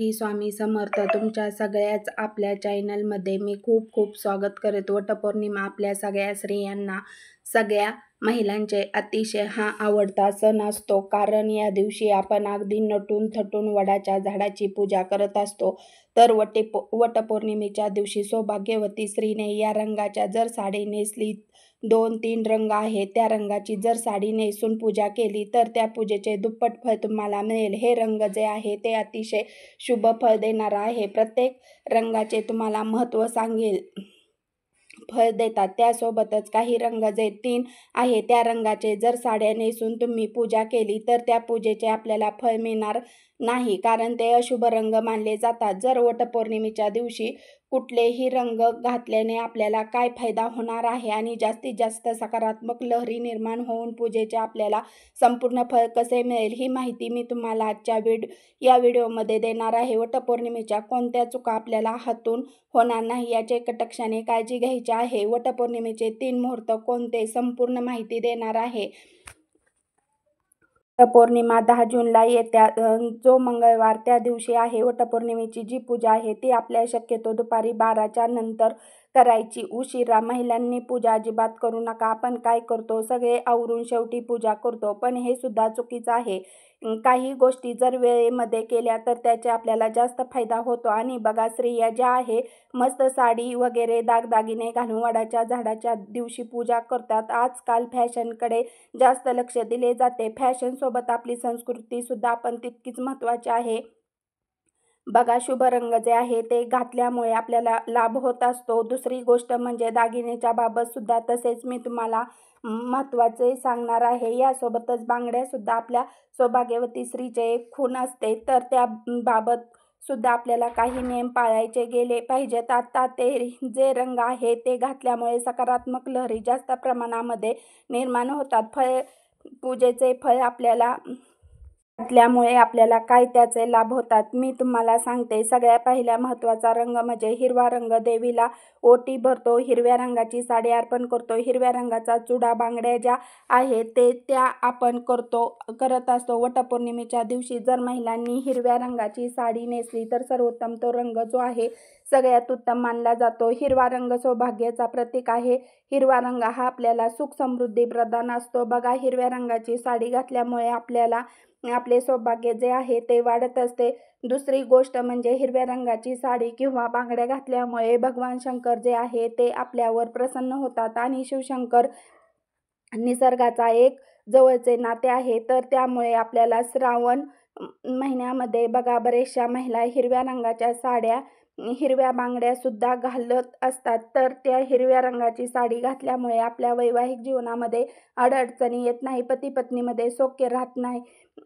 श्री स्वामी समर्थ. तुमच्या सगळ्याच आपल्या चॅनलमध्ये मी खूप खूप स्वागत करतो. वटपौर्णिमा आपल्या सगळ्या स्त्रियांना, सगळ्या महिलांचे अतिशय हा आवडता सण असतो. कारण या दिवशी आपण अगदी नटून थटून वडाच्या झाडाची पूजा करत असतो. तर वटपौर्णिमेच्या दिवशी सौभाग्यवती स्त्रीने या रंगाच्या जर साडी नेसली, 2-3 रंग आहेत त्या रंगाची जर साडी नेसून पूजा केली तर त्या पूजेचे दुप्पट फळ तुम्हाला मिळेल. हे रंग जे आहे ते अतिशय शुभ फळ देणारा आहे. प्रत्येक रंगाचे तुम्हाला महत्त्व सांगेल, फळ देतात. त्यासोबतच काही रंग जे 3 आहे त्या रंगाचे जर साड्या नेसून तुम्ही पूजा केली तर त्या पूजेचे आपल्याला फळ मिळणार नाही, कारण ते अशुभ रंग मानले जातात. जर वटपौर्णिमेच्या दिवशी कुठलेही रंग घातल्याने आपल्याला काय फायदा होणार आहे आणि जास्तीत जास्त सकारात्मक लहरी निर्माण होऊन पूजेचे आपल्याला संपूर्ण फळ कसे मिळेल ही माहिती मी तुम्हाला आजच्या या व्हिडिओमध्ये देणार आहे. वटपौर्णिमेच्या कोणत्या चुका आपल्याला हातून होणार नाही याचे कटाक्षाने काळजी घ्यायची आहे. वटपौर्णिमेचे 3 मुहूर्त कोणते संपूर्ण माहिती देणार आहे. वटपौर्णिमा 10 जूनला येत्या जो मंगळवार त्या दिवशी आहे. वटपौर्णिमेची जी पूजा आहे ती आपल्या शक्यतो दुपारी 12च्या नंतर करायची. उशिरा महिलांनी पूजा अजिबात करू नका. आपण काय करतो, सगळे आवरून शेवटी पूजा करतो, पण हे सुद्धा चुकीचं आहे. काही गोष्टी जर वेळेमध्ये केल्या तर त्याचा आपल्याला जास्त फायदा होतो. आणि बघा, स्त्रिया ज्या आहे मस्त साडी वगैरे दागदागिने घालून वडाच्या झाडाच्या दिवशी पूजा करतात. आजकाल फॅशनकडे जास्त लक्ष दिले जाते. फॅशनसोबत आपली संस्कृती सुद्धा पण तितकीच महत्त्वाची आहे. बघा, शुभ रंग जे आहे ते घातल्यामुळे आपल्याला लाभ होत असतो. दुसरी गोष्ट म्हणजे दागिन्याच्या बाबत सुद्धा तसेच मी तुम्हाला महत्त्वाचे सांगणार आहे. यासोबतच बांगड्या सुद्धा आपल्या सौभाग्यवती स्त्रीचे एक खूण असते, तर त्या बाबत सुद्धा आपल्याला काही नियम पाळायचे गेले पाहिजेत. आता ते जे रंग आहे ते घातल्यामुळे सकारात्मक लहरी जास्त प्रमाणामध्ये निर्माण होतात. पूजेचे फळ आपल्याला घातल्यामुळे आपल्याला काय त्याचे लाभ होतात मी तुम्हाला सांगते. सगळ्यात पहिला महत्त्वाचा रंग म्हणजे हिरवा रंग. देवीला ओटी भरतो, हिरव्या रंगाची साडी अर्पण करतो, हिरव्या रंगाचा चुडा बांगड्या ज्या आहेत त्या आपण करत असतो. वटपौर्णिमेच्या दिवशी जर महिलांनी हिरव्या रंगाची साडी नेसली तर सर्वोत्तम तो रंग जो आहे सगळ्यात उत्तम मानला जातो. हिरवा रंग सौभाग्याचा प्रतीक आहे. हिरवा रंग हा आपल्याला सुख समृद्धी प्रदान असतो. बघा, हिरव्या रंगाची साडी घातल्यामुळे आपल्याला आपले सौभाग्य जे आहे ते वाढत असते. दुसरी गोष्ट म्हणजे हिरव्या रंगाची साडी किंवा बांगड्या घातल्यामुळे भगवान शंकर जे आहे ते आपल्यावर प्रसन्न होतात. आणि शिवशंकर निसर्गाचा एक जवळचे नाते आहे. तर त्यामुळे आपल्याला श्रावण महिन्यामध्ये बघा बरेचशा महिला हिरव्या रंगाच्या साड्या, हिरव्या बांगड्या सुद्धा घालत असतात. तर त्या हिरव्या रंगाची साडी घातल्यामुळे आपल्या वैवाहिक जीवनामध्ये अडचणी येत नाही, पती पत्नीमध्ये सौख्य राहत नाही.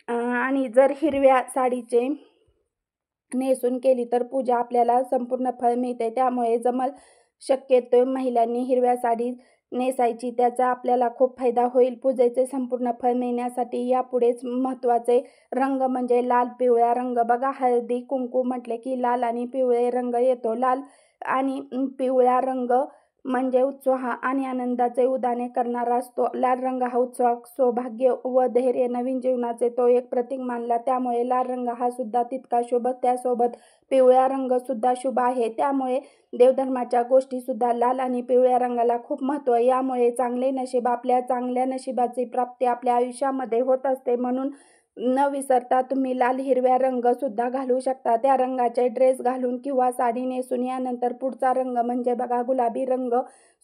आणि जर हिरव्या साडीचे नेसून केली तर पूजा आपल्याला संपूर्ण फळ मिळते. त्यामुळे शक्यतो महिलांनी हिरव्या साडी नेसायची, त्याचा आपल्याला खूप फायदा होईल. पूजेचे संपूर्ण फळ मिळण्यासाठी यापुढेच महत्त्वाचे रंग म्हणजे लाल पिवळा रंग. बघा, हळदी कुंकू म्हटले की लाल आणि पिवळे रंग येतो. लाल आणि पिवळा रंग म्हणजे उत्साह आणि आनंदाचे उदाहरण करणारा असतो. लाल रंग हा उत्साह, सौभाग्य व धैर्य, नवीन जीवनाचे तो एक प्रतीक मानला. त्यामुळे लाल रंग हा सुद्धा तितका शुभ. त्यासोबत पिवळा रंग सुद्धा शुभ आहे. त्यामुळे देवधर्माच्या गोष्टी सुद्धा लाल आणि पिवळ्या रंगाला खूप महत्त्व. यामुळे चांगले नशीब, आपल्या चांगल्या नशिबाची प्राप्ती आपल्या आयुष्यामध्ये होत असते. म्हणून न विसरता तुम्ही लाल हिरव्या रंग सुद्धा घालू शकता. त्या रंगाचे ड्रेस घालून किंवा साडी नेसून. यानंतर पुढचा रंग म्हणजे बघा गुलाबी रंग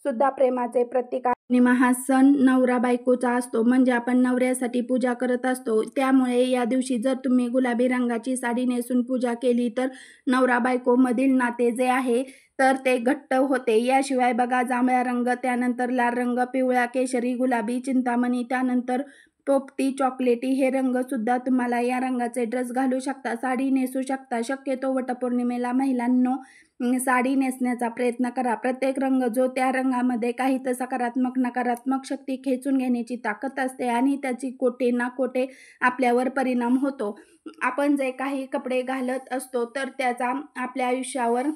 सुद्धा प्रेमाचे प्रतीक आहे. पौर्णिमा हा सण नवरा बायकोचा असतो, म्हणजे आपण नवऱ्यासाठी पूजा करत असतो. त्यामुळे या दिवशी जर तुम्ही गुलाबी रंगाची साडी नेसून पूजा केली तर नवरा बायको मधील नाते जे आहे तर ते घट्ट होते. याशिवाय बघा जांभळा रंग, त्यानंतर लाल रंग, पिवळा, केशरी, गुलाबी, चिंतामणी, त्यानंतर पोपटी, चॉकलेटी हे रंग सुद्धा तुम्हाला या रंगाचे ड्रेस घालू शकता, साडी नेसू शकता. शक्यतो वटपौर्णिमेला महिलांनो साडी नेसण्याचा प्रयत्न करा. प्रत्येक रंग जो त्या रंगामध्ये काही तर सकारात्मक नकारात्मक शक्ती खेचून घेण्याची ताकद असते आणि त्याची कोटे ना कोटे आपल्यावर परिणाम होतो. आपण जे काही कपडे घालत असतो तर त्याचा आपल्या आयुष्यावर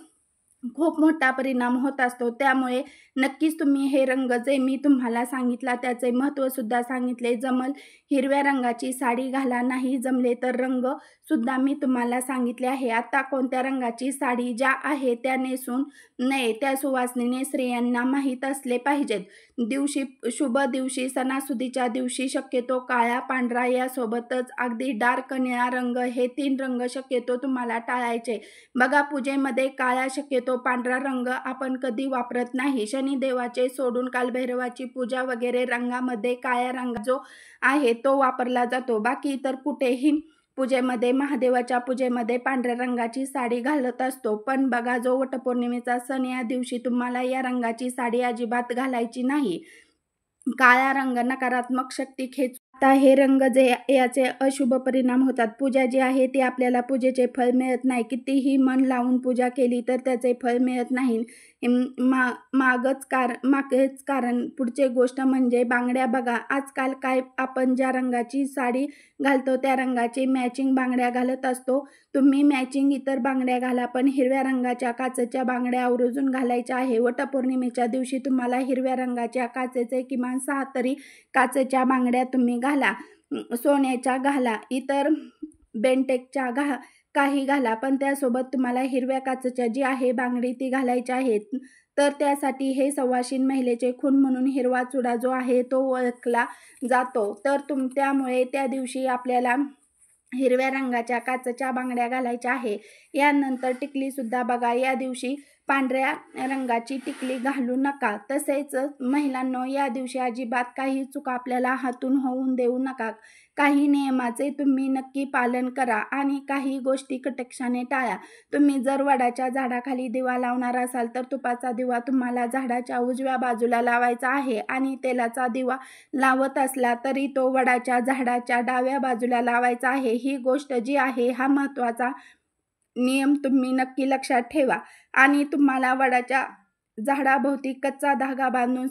खूप मोठा परिणाम होत असतो. त्यामुळे नक्कीच तुम्ही हे रंग जे मी तुम्हाला सांगितला त्याचे महत्त्वसुद्धा सांगितले. जमल हिरव्या रंगाची साडी घाला, नाही जमले तर रंगसुद्धा मी तुम्हाला सांगितले आहे. आता कोणत्या रंगाची साडी ज्या आहे त्या नेसून नये त्या सुवासिनी स्त्रियांना माहीत असले पाहिजेत. दिवशी शुभ दिवशी, सणासुदीच्या दिवशी शक्यतो काळा, पांढरा यासोबतच अगदी डार्क निळा रंग हे 3 रंग शक्यतो तुम्हाला टाळायचे. बघा पूजेमध्ये काळा शक्यतो पांढरा रंग आपण कधी वापरत नाही. शनिदेवाचे सोडून कालभैरवाची पूजा वगैरे रंगामध्ये काळ्या रंग जो आहे तो वापरला जातो. बाकी इतर कुठेही पूजेमध्ये महादेवाच्या पूजेमध्ये पांढऱ्या रंगाची साडी घालत असतो. पण बघा जो वटपौर्णिमेचा सण या दिवशी तुम्हाला या रंगाची साडी अजिबात घालायची नाही. काळा रंग नकारात्मक शक्ती खेचून आता हे रंग जे याचे अशुभ परिणाम होतात. पूजा जी आहे ती आपल्याला पूजेचे फळ मिळत नाही. कितीही मन लावून पूजा केली तर त्याचे फळ मिळत नाही. मागेच कारण पुढची गोष्ट म्हणजे बांगड्या. बघा आजकाल काय आपण ज्या रंगाची साडी घालतो त्या रंगाची मॅचिंग बांगड्या घालत असतो. तुम्ही मॅचिंग इतर बांगड्या घाला, पण हिरव्या रंगाच्या काचेच्या बांगड्या आवर्जून घालायच्या आहे. वटपौर्णिमेच्या दिवशी तुम्हाला हिरव्या रंगाच्या काचेचे किमान 6 तरी काचेच्या बांगड्या तुम्ही घाला. सोन्याच्या घाला, इतर बेंटेकच्या काही घाला, पण त्यासोबत तुम्हाला हिरव्या काचेच्या जी आहे बांगडी ती घालायची आहे. तर त्यासाठी हे सवाशीण महिलेचे खून म्हणून हिरवा चुडा जो आहे तो ओळखला जातो. तर त्यामुळे त्या दिवशी आपल्याला हिरव्या रंगाच्या काचेच्या बांगड्या घालायच्या आहे. यानंतर टिकलीसुद्धा बघा या दिवशी पांढऱ्या रंगाची टिकली घालू नका. तसेच महिलांनो या दिवशी अजिबात काही चुका आपल्याला हातून होऊन देऊ नका. काही नियमाचे तुम्ही नक्की पालन करा आणि काही गोष्टी कटाक्षाने टाळा. तुम्ही जर वडाच्या झाडाखाली दिवा लावणार असाल तर तुपाचा दिवा तुम्हाला झाडाच्या उजव्या बाजूला लावायचा आहे आणि तेलाचा दिवा लावत असला तरी तो वडाच्या झाडाच्या डाव्या बाजूला लावायचा आहे. ही गोष्ट जी आहे हा महत्त्वाचा नियम तुम्ही नक्की लक्षात ठेवा. आणि तुम्हाला वडाच्या झाडाभोवती कच्चा धागा बांधून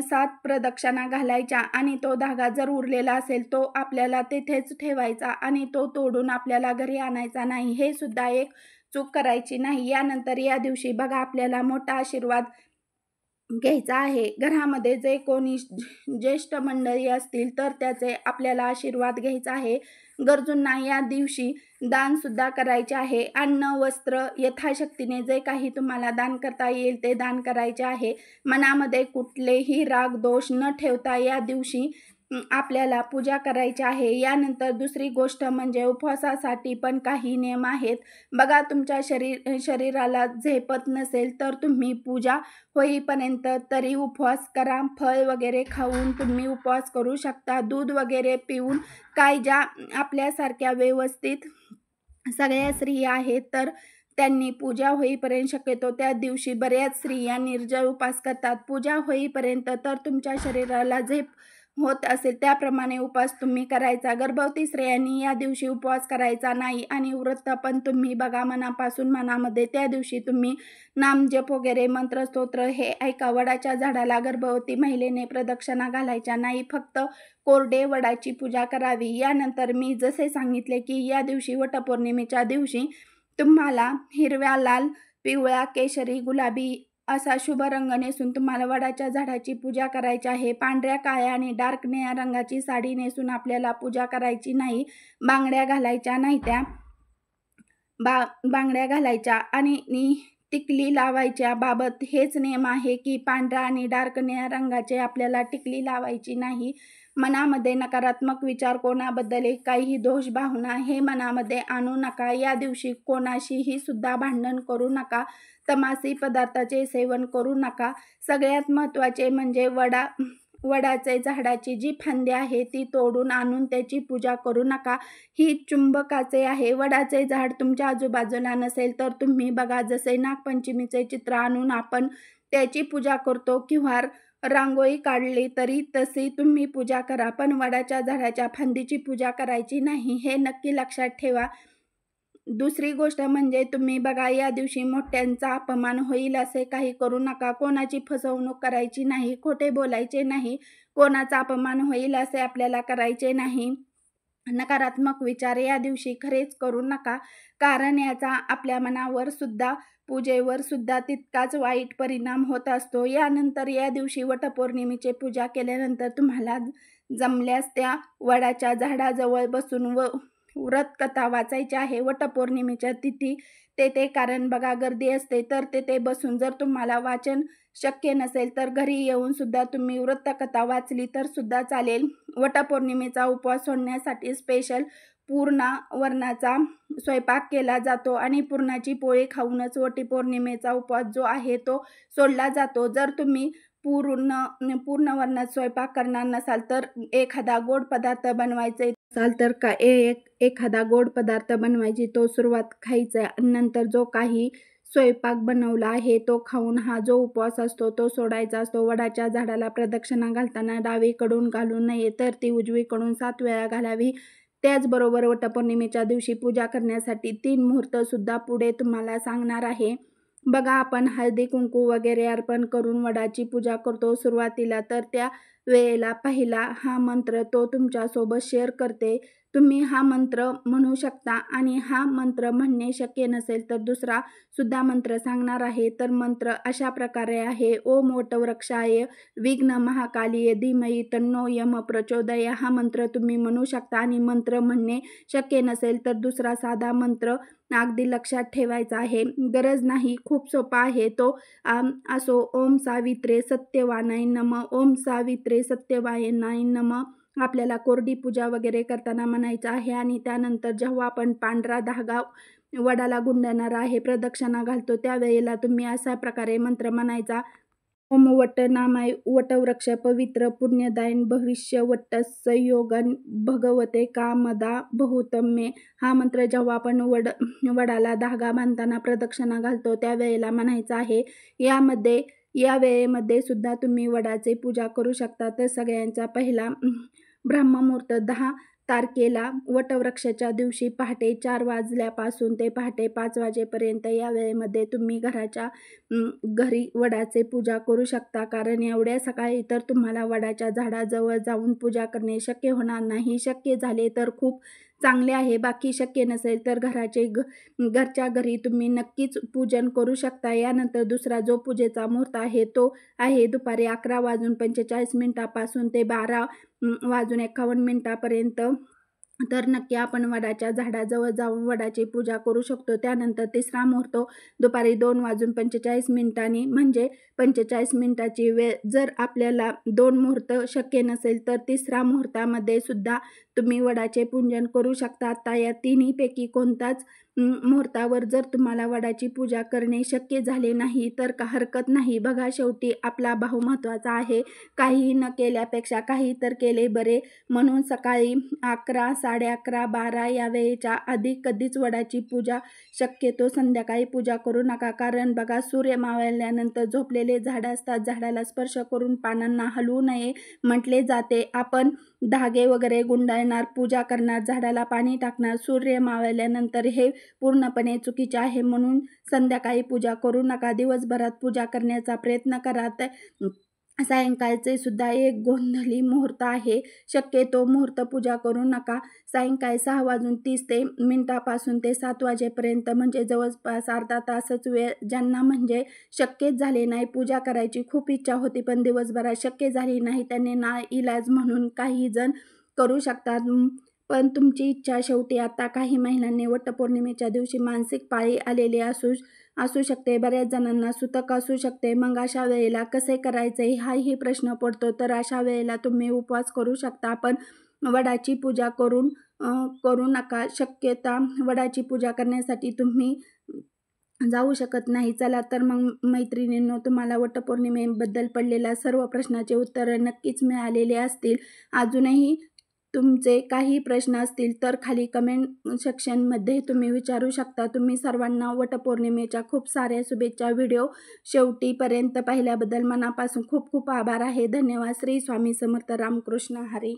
7 प्रदक्षिणा घालायच्या आणि तो धागा जर उरलेला असेल तो आपल्याला तेथेच ठेवायचा आणि तो तोडून आपल्याला घरी आणायचा नाही. हे सुद्धा एक चूक करायची नाही. यानंतर या दिवशी बघा आपल्याला मोठा आशीर्वाद घ्यायचा आहे. घरामध्ये जे कोणी ज्येष्ठ मंडळी असतील तर त्याचे आपल्याला आशीर्वाद घ्यायचा आहे. गरजूंना या दिवशी दानसुद्धा करायचे आहे. अन्न, वस्त्र यथाशक्तीने जे काही तुम्हाला दान करता येईल ते दान करायचे आहे. मनामध्ये कुठलेही राग दोष न ठेवता या दिवशी आपल्याला पूजा करायची आहे. यानंतर दुसरी गोष्ट म्हणजे उपवासासाठी पण काही नियम आहेत. बघा तुमच्या शरीराला झेपत नसेल तर तुम्ही पूजा होईपर्यंत तरी उपवास करा. फळ वगैरे खाऊन तुम्ही उपवास करू शकता. दूध वगैरे पिऊन काय ज्या आपल्यासारख्या व्यवस्थित सगळ्या स्त्रिया आहेत तर त्यांनी पूजा होईपर्यंत शक्यतो त्या दिवशी बऱ्याच स्त्रिया निर्जळ उपवास करतात. पूजा होईपर्यंत तर तुमच्या शरीराला झेप होत असेल त्याप्रमाणे उपवास तुम्ही करायचा. गर्भवती स्त्रियांनी या दिवशी उपवास करायचा नाही आणि व्रत पण तुम्ही बघा मनापासून मनामध्ये त्या दिवशी तुम्ही नामजप वगैरे मंत्रस्तोत्र हे ऐका. वडाच्या झाडाला गर्भवती महिलेने प्रदक्षिणा घालायच्या नाही, फक्त कोरडे वडाची पूजा करावी. यानंतर मी जसे सांगितले की या दिवशी वटपौर्णिमेच्या दिवशी तुम्हाला हिरव्या, लाल, पिवळा, केशरी, गुलाबी असा शुभ रंग नेसून तुम्हाला वडाच्या झाडाची पूजा करायची आहे. पांढऱ्या, काळ्या आणि डार्क निळ्या रंगाची साडी नेसून आपल्याला पूजा करायची नाही. बांगड्या घालायच्या नाही. त्या बांगड्या घालायच्या आणि टिकली लावायच्या बाबत हेच नियम आहे की पांढरा आणि डार्क निळ्या रंगाचे आपल्याला टिकली लावायची नाही. मनामध्ये नकारात्मक विचार, कोणाबद्दल काही दोष भावना हे मनामध्ये आणू नका. या दिवशी कोणाशीही सुद्धा भांडण करू नका. तमासी पदार्थाचे सेवन करू नका. सगळ्यात महत्त्वाचे म्हणजे वडाचे झाडाची जी फांदी आहे ती तोडून आणून त्याची पूजा करू नका. ही चुंबकाचे आहे. वडाचे झाड तुमच्या आजूबाजूला नसेल तर तुम्ही बघा जसे नागपंचमीचे चित्र आणून आपण त्याची पूजा करतो किंवा रांगोळी काढली तरी तशी तुम्ही पूजा करा, पण वडाच्या झाडाच्या फांदीची पूजा करायची नाही. हे नक्की लक्षात ठेवा. दुसरी गोष्ट म्हणजे तुम्ही बघा या दिवशी मोठ्यांचा अपमान होईल असे काही करू नका. कोणाची फसवणूक करायची नाही, खोटे बोलायचे नाही, कोणाचा अपमान होईल असे आपल्याला करायचे नाही. नकारात्मक विचार या दिवशी खरेच करू नका, कारण याचा आपल्या मनावर सुद्धा, पूजेवर सुद्धा तितकाच वाईट परिणाम होत असतो. यानंतर या दिवशी वटपौर्णिमेची पूजा केल्यानंतर तुम्हाला जमल्यास त्या वडाच्या झाडाजवळ बसून व्रत कथा वाचायची आहे. वटपौर्णिमेच्या तिथी तेथे, कारण बघा गर्दी असते, तर तेथे बसून जर तुम्हाला वाचन शक्य नसेल तर घरी येऊन सुद्धा तुम्ही व्रतकथा वाचली तर सुद्धा चालेल. वटपौर्णिमेचा उपवास सोडण्यासाठी स्पेशल वरणाचा स्वयंपाक केला जातो आणि पुरणाची पोळी खाऊनच वटपौर्णिमेचा उपवास जो आहे तो सोडला जातो. जर तुम्ही पूर्ण वरणात स्वयंपाक करणार नसाल तर एखादा गोड पदार्थ बनवायचे असाल तर एखादा गोड पदार्थ बनवायची, तो सुरुवात खायचा, नंतर जो काही स्वयंपाक बनवला आहे तो खाऊन हा जो उपवास असतो तो सोडायचा असतो. वडाच्या झाडाला प्रदक्षिणा घालताना डावीकडून घालू नये, तर ती उजवीकडून 7 वेळा घालावी. त्याचबरोबर वटपौर्णिमेच्या दिवशी पूजा करण्यासाठी 3 मुहूर्त सुद्धा पुढे तुम्हाला सांगणार आहे. बघा, आपण हळदी कुंकू वगैरे अर्पण करून वडाची पूजा करतो सुरुवातीला, तर त्या वेळेला पहिला हा मंत्र तो तुमच्यासोबत शेअर करते. तुम्ही हा मंत्र म्हणू शकता आणि हा मंत्र म्हणणे शक्य नसेल तर दुसरा सुद्धा मंत्र सांगणार आहे. तर मंत्र अशा प्रकारे आहे: ओम वटवृक्षाय विघ्न महाकालीय धीमहि तन्नो यम प्रचोदय. हा मंत्र तुम्ही म्हणू शकता आणि मंत्र म्हणणे शक्य नसेल तर दुसरा साधा मंत्र अगदी लक्षात ठेवायचा आहे, गरज नाही, खूप सोपा आहे तो. असो: ओम सावित्रे सत्यवानाय नम, ओम सावित्रे सत्यवानाय नम. आपल्याला कोरडी पूजा वगैरे करताना म्हणायचं आहे. आणि त्यानंतर जेव्हा आपण पांढरा धागा वडाला गुंडणार आहे, प्रदक्षिणा घालतो, त्यावेळेला तुम्ही अशा प्रकारे मंत्र म्हणायचा: ओम वट नामाय वटवृक्ष पवित्र पुण्यदायन भविष्य वट संयोगन भगवते कामदा बहुतम्ये. हा मंत्र जेव्हा आपण वडाला धागा बांधताना प्रदक्षिणा घालतो त्यावेळेला म्हणायचा आहे. या वेळेमध्ये सुद्धा तुम्ही वडाची पूजा करू शकता. तर सगळ्यांचा पहिला ब्रह्ममुहूर्त 10 तारखेला वटवृक्षाच्या दिवशी पहाटे 4 वाजल्यापासून ते पहाटे 5 वाजेपर्यंत या वेळेमध्ये तुम्ही घरी वडाचे पूजा करू शकता. कारण एवढ्या सकाळी तर तुम्हाला वडाच्या झाडाजवळ जाऊन पूजा करणे शक्य होणार नाही. शक्य झाले तर खूप चांगले आहे, बाकी शक्य नसेल तर घरच्या घरी तुम्ही नक्कीच पूजन करू शकता. यानंतर दुसरा जो पूजेचा मुहूर्त आहे तो आहे दुपारी 11:45 पासून ते 12:51 तर नक्की आपण वडाच्या झाडाजवळ जाऊन वडाची पूजा करू शकतो. त्यानंतर तिसरा मुहूर्त दुपारी 2:45 म्हणजे 45 मिनिटाची वेळ. जर आपल्याला 2 मुहूर्त शक्य नसेल तर तिसरा मुहूर्तामध्ये सुद्धा तुम्ही वडाचे पूजन करू शकता. आता या तिन्हीपैकी कोणताच मुहूर्तावर जर तुम्हाला वडाची पूजा करणे शक्य झाले नाही तर हरकत नाही. बघा, शेवटी आपला भाऊ महत्त्वाचा आहे. काहीही न केल्यापेक्षा काही तर केले बरे. म्हणून सकाळी 11, 11:30, 12 या वेळेच्या आधी कधीच वडाची पूजा, शक्यतो संध्याकाळी पूजा करू नका. कारण बघा, सूर्य मावळल्यानंतर झोपलेले झाड असतात, झाडाला स्पर्श करून पानांना हलवू नये म्हटले जाते. आपण धागे वगैरे गुंडाळणार, पूजा करणार, झाडाला पाणी टाकणार सूर्य मावळल्यानंतर, हे पूर्णपणे चुकीचे आहे. म्हणून संध्याकाळी पूजा करू नका. दिवसभरात पूजा करण्याचा प्रयत्न करा. सायंकाळचे सुद्धा एक गोंधळी मुहूर्त आहे, शक्यतो मुहूर्त पूजा करू नका. सायंकाळी 6:30 पासून ते 7 वाजेपर्यंत, म्हणजे जवळपास अर्धा तासच वेळ. ज्यांना म्हणजे शक्यच झाले नाही, पूजा करायची खूप इच्छा होती पण दिवसभरात शक्य झाली नाही, त्यांनी नाईलाज म्हणून काही जण करू शकतात. पण तुमची इच्छा. शेवटी आता काही महिलांनी वटपौर्णिमेच्या दिवशी मासिक पाळी आलेली असू शकते, बऱ्याच जणांना सुतक असू शकते. मग अशा वेळेला कसे करायचे हाही प्रश्न पडतो. तर अशा वेळेला तुम्ही उपवास करू शकता, पण वडाची पूजा करू नका. शक्यता वडाची पूजा करण्यासाठी तुम्ही जाऊ शकत नाही. चला तर मग मैत्रिणींनो, तुम्हाला वटपौर्णिमेबद्दल पडलेल्या सर्व प्रश्नाचे उत्तर नक्कीच मिळालेले असतील. अजूनही तुमचे काही प्रश्न असतील तर खाली कमेंट सेक्शनमध्ये तुम्ही विचारू शकता. तुम्ही सर्वांना वटपौर्णिमेच्या खूप साऱ्या शुभेच्छा. व्हिडिओ शेवटीपर्यंत पाहिल्याबद्दल मनापासून खूप खूप आभार आहे. धन्यवाद. श्री स्वामी समर्थ. रामकृष्ण हरी.